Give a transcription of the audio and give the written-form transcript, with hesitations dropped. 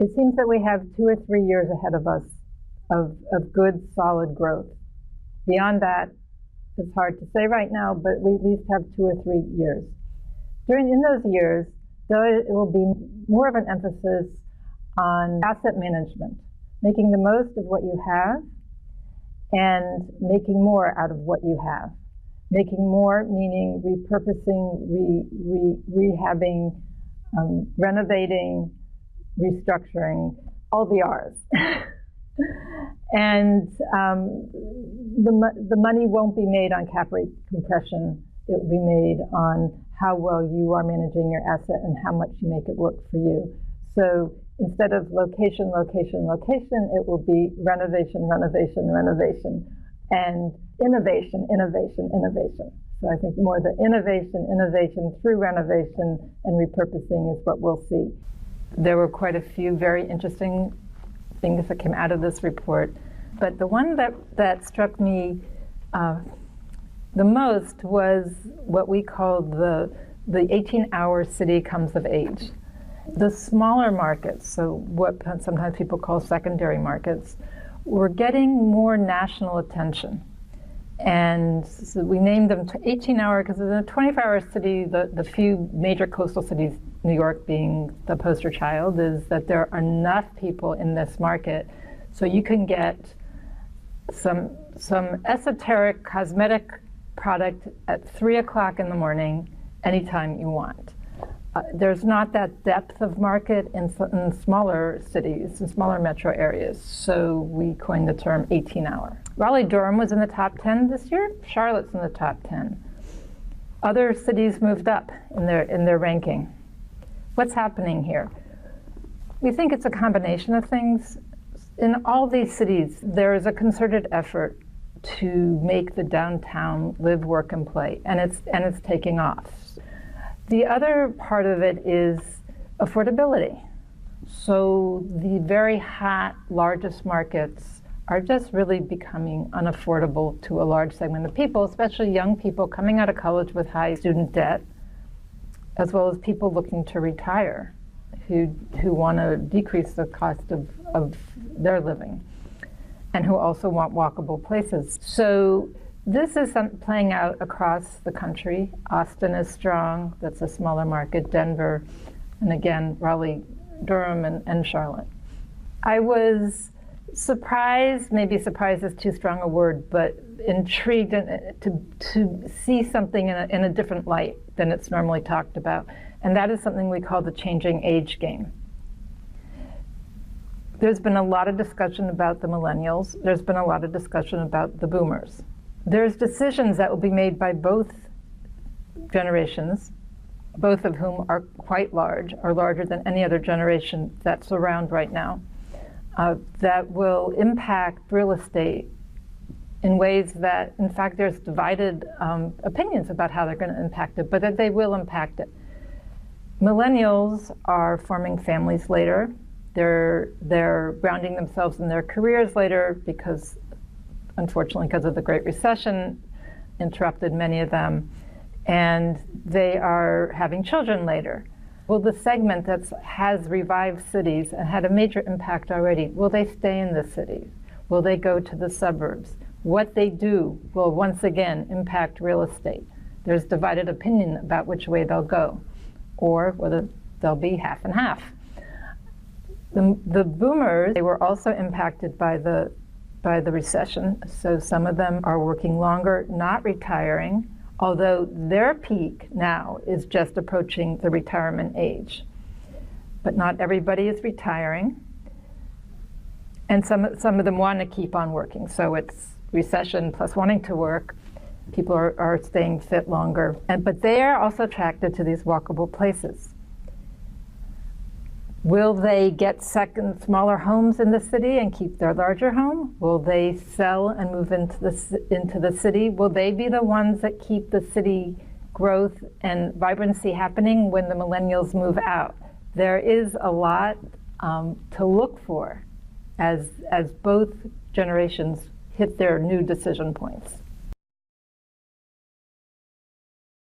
It seems that we have 2 or 3 years ahead of us of good, solid growth. Beyond that, it's hard to say right now, but we at least have 2 or 3 years. In those years, it will be more of an emphasis on asset management, making the most of what you have and making more out of what you have. Making more meaning repurposing, rehabbing, renovating, restructuring, all the R's. And the money won't be made on cap rate compression. It will be made on how well you are managing your asset and how much you make it work for you. So instead of location, location, location, it will be renovation, renovation, renovation, and innovation, innovation, innovation. So I think more the innovation through renovation and repurposing is what we'll see. There were quite a few very interesting things that came out of this report, but the one that struck me the most was what we called the 18-hour city comes of age. The smaller markets, so what sometimes people call secondary markets, were getting more national attention. And so we named them 18-hour because in a 24-hour city, the few major coastal cities, New York being the poster child, is that there are enough people in this market so you can get some esoteric cosmetic product at 3 o'clock in the morning anytime you want. There's not that depth of market in smaller cities, in smaller metro areas, so we coined the term 18-hour. Raleigh-Durham was in the top 10 this year. Charlotte's in the top 10. Other cities moved up in their ranking. What's happening here? We think it's a combination of things. In all these cities, there is a concerted effort to make the downtown live, work, and play, and it's taking off. The other part of it is affordability. So the very hot, largest markets are just really becoming unaffordable to a large segment of people, especially young people coming out of college with high student debt, as well as people looking to retire who want to decrease the cost of their living and who also want walkable places. So this is playing out across the country. Austin is strong, that's a smaller market, Denver, and again, Raleigh, Durham, and Charlotte. I was surprised, maybe surprised is too strong a word, but intrigued to see something in a different light than it's normally talked about. And that is something we call the changing age game. There's been a lot of discussion about the millennials. There's been a lot of discussion about the boomers. There's decisions that will be made by both generations, both of whom are quite large, are larger than any other generation that's around right now, that will impact real estate in ways that, in fact, there's divided opinions about how they're going to impact it, but that they will impact it. Millennials are forming families later. They're grounding themselves in their careers later because, unfortunately, because of the Great Recession, interrupted many of them, and they are having children later. Will the segment that has revived cities and had a major impact already, will they stay in the cities? Will they go to the suburbs? What they do will once again impact real estate. There's divided opinion about which way they'll go, or whether they'll be half and half. The boomers, they were also impacted by the recession, so some of them are working longer, not retiring, although their peak now is just approaching the retirement age. But not everybody is retiring, and some of them want to keep on working, so it's recession plus wanting to work. People are staying fit longer, but they are also attracted to these walkable places. Will they get smaller homes in the city and keep their larger home? Will they sell and move into the city? Will they be the ones that keep the city growth and vibrancy happening when the millennials move out? There is a lot to look for as both generations hit their new decision points.